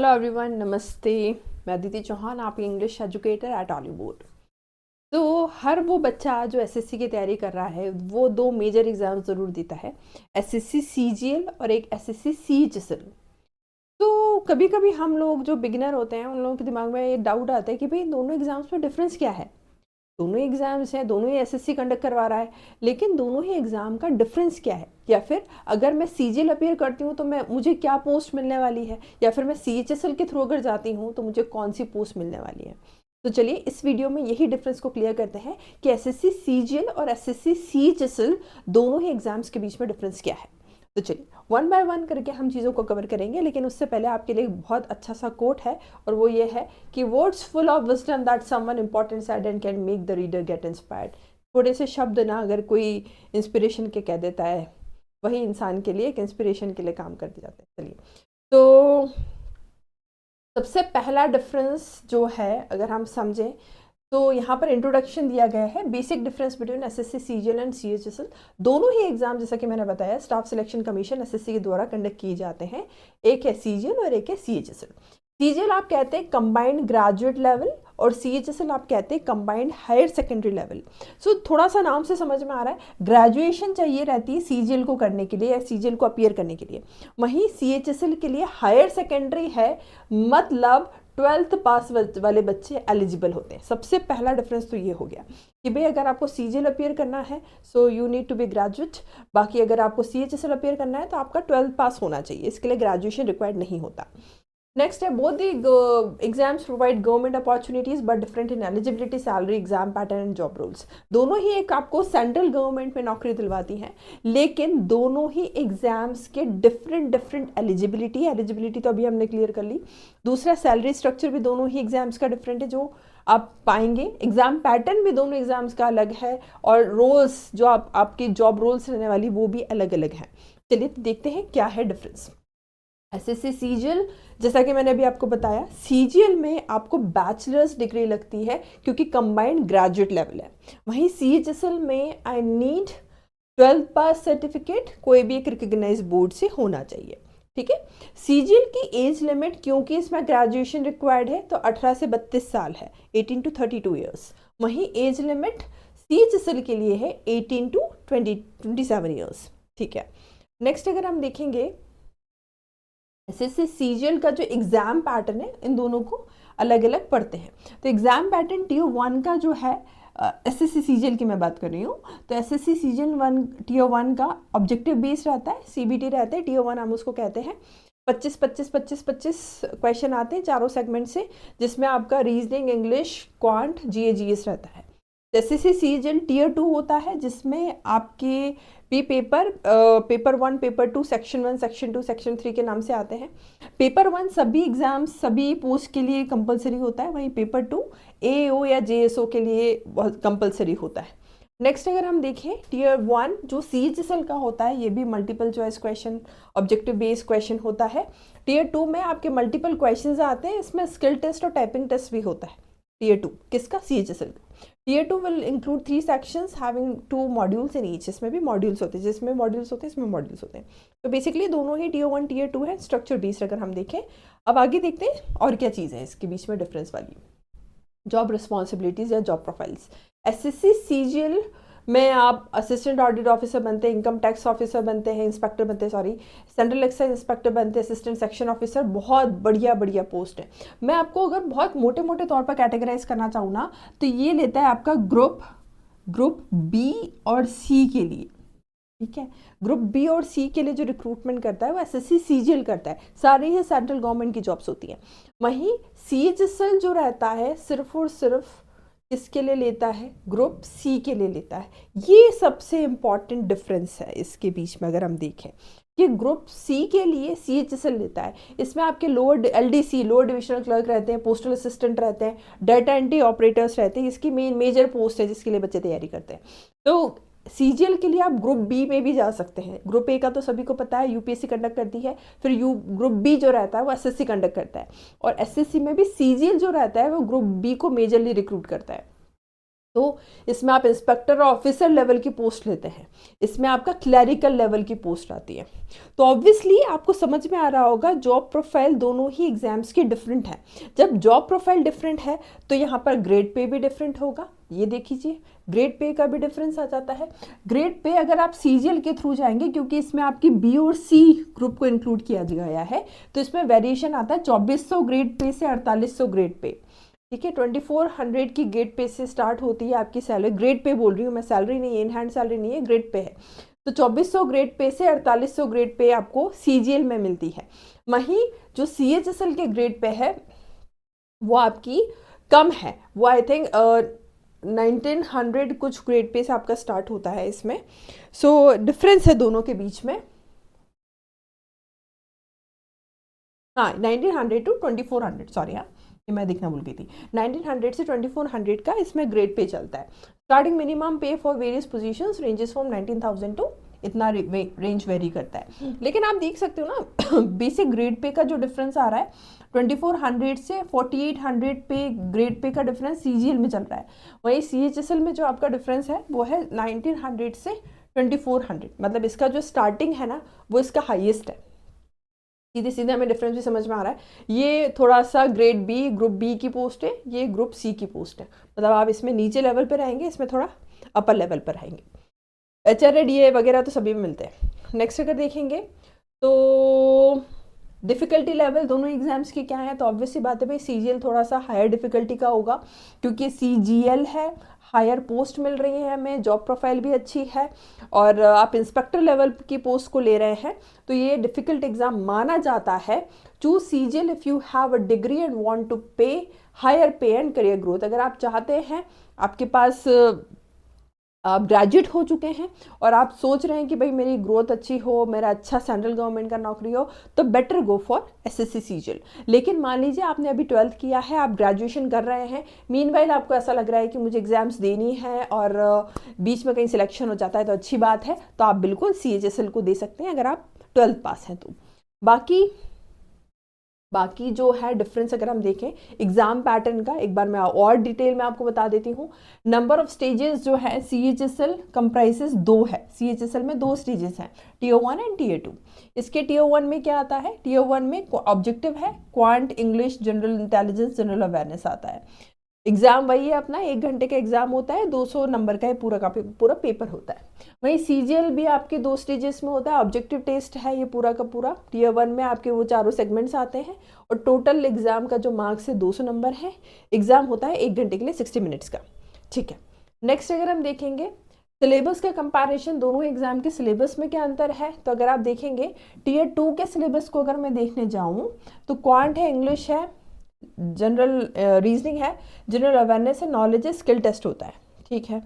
Hello everyone, नमस्ते। मैं अदिति चौहान, आपकी इंग्लिश एजुकेटर एट हॉलीवुड। तो हर वो बच्चा जो एसएससी की तैयारी कर रहा है वो दो मेजर एग्जाम ज़रूर देता है, एसएससी सीजीएल और एक एसएससी सीएचएसएल। तो कभी कभी हम लोग जो बिगिनर होते हैं उन लोगों के दिमाग में ये डाउट आता है कि भाई दोनों एग्जाम्स में डिफरेंस क्या है। दोनों ही एग्जाम्स हैं, दोनों ही एसएससी कंडक्ट करवा रहा है, लेकिन दोनों ही एग्जाम का डिफरेंस क्या है, या फिर अगर मैं सीजीएल अपीयर करती हूँ तो मुझे क्या पोस्ट मिलने वाली है, या फिर मैं सीएचएसएल के थ्रू अगर जाती हूँ तो मुझे कौन सी पोस्ट मिलने वाली है। तो चलिए इस वीडियो में यही डिफरेंस को क्लियर करते हैं कि एसएससी सीजीएल और एसएससी सीएचएसएल दोनों ही एग्जाम्स के बीच में डिफरेंस क्या है। तो चलिए वन बाय वन करके हम चीज़ों को कवर करेंगे, लेकिन उससे पहले आपके लिए बहुत अच्छा सा कोट है, और वो ये है कि words full of wisdom that someone important said and can make the reader get inspired. थोड़े से शब्द ना अगर कोई इंस्पिरेशन के कह देता है, वही इंसान के लिए एक इंस्पिरेशन के लिए काम कर दिया जाता है। चलिए, तो सबसे पहला डिफरेंस जो है अगर हम समझें तो यहाँ पर इंट्रोडक्शन दिया गया है, basic difference between SSC CGL and CHSL. दोनों ही एग्जाम जैसा कि मैंने बताया स्टाफ सिलेक्शन कमीशन एसएससी के द्वारा कंडक्ट किए जाते हैं। एक है सीजीएल और एक है सीएचएसएल। सीजीएल आप कहते हैं कंबाइंड ग्रेजुएट लेवल, और सीएचएसएल आप कहते हैं कंबाइंड हायर सेकेंडरी लेवल। सो थोड़ा सा नाम से समझ में आ रहा है, ग्रेजुएशन चाहिए रहती है सीजीएल को करने के लिए या सीजीएल को अपीयर करने के लिए, वहीं सीएचएसएल के लिए हायर सेकेंडरी है, मतलब 12th पास वाले बच्चे एलिजिबल होते हैं। सबसे पहला डिफरेंस तो ये हो गया कि भाई अगर आपको सीजीएल अपीयर करना है so you need to be graduate, बाकी अगर आपको सीएचएसएल अपीयर करना है तो आपका 12th पास होना चाहिए, इसके लिए ग्रेजुएशन रिक्वायर्ड नहीं होता। नेक्स्ट है, both the exams provide government opportunities but different in eligibility, salary, exam pattern and job roles. दोनों ही एक आपको सेंट्रल गवर्नमेंट में नौकरी दिलवाती हैं, लेकिन दोनों ही एग्जाम्स के डिफरेंट एलिजिबिलिटी तो अभी हमने क्लियर कर ली। दूसरा, सैलरी स्ट्रक्चर भी दोनों ही एग्जाम्स का डिफरेंट है जो आप पाएंगे। एग्जाम पैटर्न भी दोनों एग्जाम्स का अलग है, और रोल्स जो आपकी जॉब रोल्स रहने वाली वो भी अलग अलग हैं। चलिए तो देखते हैं क्या है डिफरेंस। एसएससी सीजीएल, जैसा कि मैंने अभी आपको बताया, सीजीएल में आपको बैचलर्स डिग्री लगती है क्योंकि कंबाइंड ग्रेजुएट लेवल है। वहीं सीएचएसएल में I need 12th pass certificate, कोई भी एक रिकग्नाइज बोर्ड से होना चाहिए। ठीक है। सीजीएल की एज लिमिट, क्योंकि इसमें ग्रेजुएशन रिक्वायर्ड है, तो 18 से 32 साल है, 18 to 32 ईयर्स। वहीं एज लिमिट सीएचएसएल के लिए है 18 to 27 ईयर्स। ठीक है। नेक्स्ट अगर हम देखेंगे एसएससी सीजीएल का जो एग्जाम पैटर्न है, इन दोनों को अलग अलग पढ़ते हैं। तो एग्जाम पैटर्न टीयर 1 का जो है, एसएससी सीजीएल की मैं बात कर रही हूँ, तो एसएससी सीजीएल 1 टीयर 1 का ऑब्जेक्टिव बेस्ड रहता है, सीबीटी रहता है। टीयर 1 हम उसको कहते हैं 25 क्वेश्चन आते हैं चारों सेगमेंट से, जिसमें आपका रीजनिंग, इंग्लिश, क्वांट, जीएस रहता है। एसएससी सीजीएल टीयर 2 होता है, जिसमें आपके भी paper 1, paper 2, section 1, section 2, section 3 के नाम से आते हैं। पेपर 1 सभी एग्जाम्स सभी पोस्ट के लिए कंपलसरी होता है, वहीं पेपर 2 एओ या जेएसओ के लिए कंपलसरी होता है। नेक्स्ट अगर हम देखें, टीयर 1 जो सीएचएसएल का होता है, ये भी multiple choice question, objective based question होता है। टीयर 2 में आपके मल्टीपल क्वेश्चन आते हैं, इसमें स्किल टेस्ट और टाइपिंग टेस्ट भी होता है। टीयर 2 किसका? सीएचएसएल का। Tier 2 will include 3 sections having 2 modules in each. इसमें भी मॉड्यूल्स होते हैं, जिसमें मॉड्यूल्स होते हैं इसमें मॉड्यूल्स होते हैं। तो बेसिकली दोनों ही टीयर 1 टीयर 2 है, स्ट्रक्चर बेस्ड अगर हम देखें। अब आगे देखते हैं और क्या चीज़ है इसके बीच में डिफरेंस वाली, जॉब रिस्पॉन्सिबिलिटीज़ या जॉब प्रोफाइल्स। एसएससी सीजीएल में आप असिस्टेंट ऑडिट ऑफिसर बनते हैं, इनकम टैक्स ऑफिसर बनते हैं, इंस्पेक्टर बनते हैं, सेंट्रल एक्साइज इंस्पेक्टर बनते हैं, असिस्टेंट सेक्शन ऑफिसर, बहुत बढ़िया पोस्ट है। मैं आपको अगर बहुत मोटे मोटे तौर पर कैटेगराइज करना चाहूँ ना, तो ये लेता है आपका ग्रुप बी और सी के लिए। ठीक है। ग्रुप बी और सी के लिए जो रिक्रूटमेंट करता है वो एसएससी सीजीएल करता है, सारी ही सेंट्रल गवर्नमेंट की जॉब्स होती हैं। वहीं सीएचएसएल जो रहता है सिर्फ और सिर्फ इसके लिए लेता है, ग्रुप सी के लिए लेता है। ये सबसे इंपॉर्टेंट डिफरेंस है इसके बीच में। अगर हम देखें कि ग्रुप सी के लिए सीएचएसएल लेता है, इसमें आपके lower LDC, lower divisional clerk रहते हैं, पोस्टल असिस्टेंट रहते हैं, डाटा एंट्री ऑपरेटर्स रहते हैं, इसकी मेजर पोस्ट है जिसके लिए बच्चे तैयारी करते हैं। तो सीजीएल के लिए आप ग्रुप बी में भी जा सकते हैं। ग्रुप ए का तो सभी को पता है, यूपीएससी कंडक्ट करती है, फिर ग्रुप बी जो रहता है वो एसएससी कंडक्ट करता है, और एसएससी में भी सीजीएल जो रहता है वो ग्रुप बी को मेजरली रिक्रूट करता है। तो इसमें आप इंस्पेक्टर ऑफिसर लेवल की पोस्ट लेते हैं, इसमें आपका क्लरिकल लेवल की पोस्ट आती है। तो ऑब्वियसली आपको समझ में आ रहा होगा जॉब प्रोफाइल दोनों ही एग्जाम्स की डिफरेंट है। जब जॉब प्रोफाइल डिफरेंट है तो यहाँ पर ग्रेड पे भी डिफरेंट होगा। ये देख लीजिए, ग्रेड पे का भी डिफरेंस आ जाता है। ग्रेड पे अगर आप सीजीएल के थ्रू जाएंगे, क्योंकि इसमें आपकी बी और सी ग्रुप को इंक्लूड किया गया है, तो इसमें वेरिएशन आता है 2400 ग्रेड पे से 4800 ग्रेड पे। ठीक है, 2400 की ग्रेड पे से स्टार्ट होती है आपकी सैलरी। ग्रेड पे बोल रही हूँ मैं, सैलरी नहीं है, इन हैंड सैलरी नहीं है, ग्रेड पे है। तो 2400 ग्रेड पे से 4800 ग्रेड पे आपको सीजीएल में मिलती है। वहीं जो सीएचएसएल के ग्रेड पे है वो आपकी कम है, वो आई थिंक 1900 कुछ ग्रेड पे से आपका स्टार्ट होता है इसमें। सो डिफरेंस है दोनों के बीच में। हाँ, 1900 टू 2400, सॉरी, हाँ ये मैं देखना भूल गई थी। 1900 से 2400 का इसमें ग्रेड पे चलता है। Starting minimum pay for various positions ranges from 19,000 to, इतना रेंज वेरी करता है। लेकिन आप देख सकते हो ना बेसिक ग्रेड पे का जो डिफरेंस आ रहा है 2400 से 4800 पे ग्रेड पे का डिफरेंस सीजीएल में चल रहा है। वहीं सीएचएसएल में जो आपका डिफरेंस है वो है 1900 से 2400, मतलब इसका जो स्टार्टिंग है ना वो इसका हाईएस्ट है। सीधे सीधे हमें डिफरेंस भी समझ में आ रहा है। ये थोड़ा सा ग्रेड बी, ग्रुप बी की पोस्ट है, ये ग्रुप सी की पोस्ट है। मतलब आप इसमें नीचे लेवल पर रहेंगे, इसमें थोड़ा अपर लेवल पर रहेंगे। HRA DA वगैरह तो सभी में मिलते हैं। नेक्स्ट अगर देखेंगे तो डिफ़िकल्टी लेवल दोनों एग्जाम्स की क्या है, तो ऑब्वियसली बात है भाई सीजीएल थोड़ा सा हायर डिफ़िकल्टी का होगा, क्योंकि सीजीएल है, हायर पोस्ट मिल रही है हमें, जॉब प्रोफाइल भी अच्छी है, और आप इंस्पेक्टर लेवल की पोस्ट को ले रहे हैं, तो ये डिफ़िकल्ट एग्ज़ाम माना जाता है। Choose CGL if you have a degree and want to pay higher pay and career growth. अगर आप चाहते हैं, आपके पास आप ग्रेजुएट हो चुके हैं और आप सोच रहे हैं कि भाई मेरी ग्रोथ अच्छी हो, मेरा अच्छा सेंट्रल गवर्नमेंट का नौकरी हो, तो better go for SSC CGL. लेकिन मान लीजिए आपने अभी 12th किया है, आप ग्रेजुएशन कर रहे हैं, मीनवाइल आपको ऐसा लग रहा है कि मुझे एग्जाम्स देनी है और बीच में कहीं सिलेक्शन हो जाता है तो अच्छी बात है, तो आप बिल्कुल सीएचएसएल को दे सकते हैं अगर आप 12th पास हैं तो। बाकी जो है डिफरेंस अगर हम देखें एग्जाम पैटर्न का, एक बार मैं और डिटेल में आपको बता देती हूँ। नंबर ऑफ स्टेजेस जो है सीएचएसएल कंप्राइजेस 2 है। सीएचएसएल में 2 स्टेजेस हैं, Tier 1 एंड Tier 2। इसके Tier 1 में क्या आता है, Tier 1 में ऑब्जेक्टिव है, quant, English, general intelligence, general awareness आता है। एग्जाम वही है अपना, 1 घंटे का एग्जाम होता है, 200 नंबर का पूरा का पूरा पेपर होता है। वहीं सीजीएल भी आपके 2 स्टेजेस में होता है। ऑब्जेक्टिव टेस्ट है ये पूरा का पूरा। Tier 1 में आपके वो चारों सेगमेंट्स आते हैं और टोटल एग्जाम का जो मार्क्स है 200 नंबर है। एग्जाम होता है 1 घंटे के लिए 60 मिनट्स का। ठीक है, नेक्स्ट अगर हम देखेंगे सिलेबस का कंपैरिजन, दोनों एग्जाम के सिलेबस में क्या अंतर है, तो अगर आप देखेंगे Tier 2 के सिलेबस को अगर मैं देखने जाऊँ तो क्वांट है, इंग्लिश है, जनरल रीजनिंग है, जनरल अवेयरनेस है, नॉलेज है, स्किल टेस्ट होता है। ठीक है,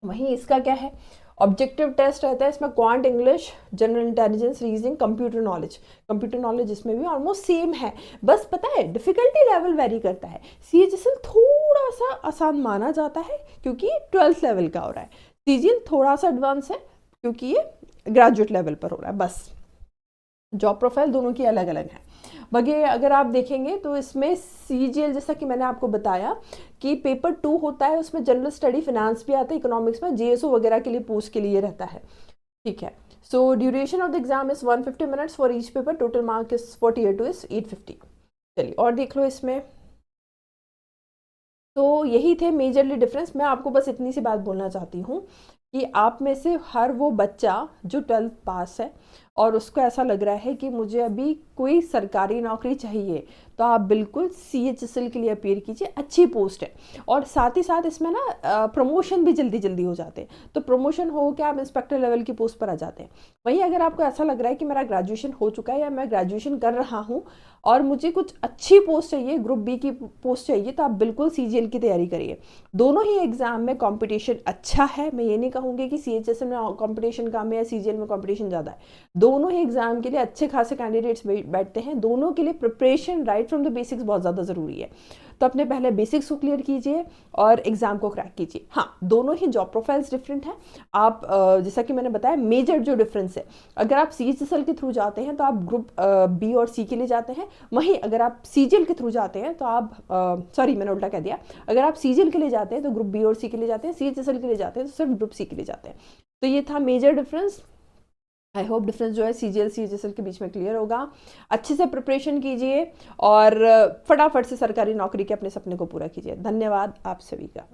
वहीं इसका क्या है, ऑब्जेक्टिव टेस्ट रहता है इसमें, quant, English, general intelligence, reasoning, computer knowledge इसमें भी ऑलमोस्ट सेम है। बस पता है डिफिकल्टी लेवल वेरी करता है। सीएचएसएल थोड़ा सा आसान माना जाता है क्योंकि 12th लेवल का हो रहा है, सीजीएल थोड़ा सा एडवांस है क्योंकि ये ग्रेजुएट लेवल पर हो रहा है। बस जॉब प्रोफाइल दोनों की अलग अलग है। बाकी अगर आप देखेंगे तो इसमें सीजीएल जैसा कि मैंने आपको बताया कि पेपर 2 होता है, उसमें जनरल स्टडी, फिनांस भी आता है, इकोनॉमिक्स में जेएसओ वगैरह के लिए पोस्ट के लिए रहता है। ठीक है, so duration of the exam is 150 minutes for each paper, total mark is 48 is 850। चलिए और देख लो इसमें। तो यही थे मेजरली डिफरेंस। मैं आपको बस इतनी सी बात बोलना चाहती हूँ कि आप में से हर वो बच्चा जो 12th पास है और उसको ऐसा लग रहा है कि मुझे अभी कोई सरकारी नौकरी चाहिए, तो आप बिल्कुल सीएचएसएल के लिए अपीयर कीजिए, अच्छी पोस्ट है। और साथ ही साथ इसमें ना प्रमोशन भी जल्दी जल्दी हो जाते हैं, तो प्रमोशन हो के आप इंस्पेक्टर लेवल की पोस्ट पर आ जाते हैं। वहीं अगर आपको ऐसा लग रहा है कि मेरा ग्रेजुएशन हो चुका है या मैं ग्रेजुएशन कर रहा हूँ और मुझे कुछ अच्छी पोस्ट चाहिए, ग्रुप बी की पोस्ट चाहिए, तो आप बिल्कुल सीजीएल की तैयारी करिए। दोनों ही एग्जाम में कॉम्पिटिशन अच्छा है, मैं ये नहीं कहूँगी कि सीएचएसएल में कॉम्पिटिशन कम है या सीजीएल में कॉम्पिटिशन ज़्यादा है। दोनों ही एग्जाम के लिए अच्छे खासे कैंडिडेट्स बैठते हैं, दोनों के लिए preparation right from the basics बहुत ज़्यादा ज़रूरी है। तो अपने पहले बेसिक्स को क्लियर कीजिए और एग्जाम को क्रैक कीजिए। हाँ, दोनों ही जॉब प्रोफाइल्स डिफरेंट हैं। आप जैसा कि मैंने बताया, मेजर जो डिफरेंस है, अगर आप CHSL के थ्रू जाते हैं तो आप ग्रुप B और C के लिए जाते हैं, वहीं अगर आप CGL के थ्रू जाते हैं तो आप सॉरी मैंने उल्टा कह दिया, अगर आप CGL के लिए जाते हैं तो ग्रुप B और C के लिए जाते हैं, CHSL के लिए जाते हैं तो सिर्फ ग्रुप C के लिए जाते हैं। तो ये था major difference. I hope difference जो है CGL CHSL के बीच में क्लियर होगा। अच्छे से प्रिपरेशन कीजिए और फटाफट से सरकारी नौकरी के अपने सपने को पूरा कीजिए। धन्यवाद आप सभी का।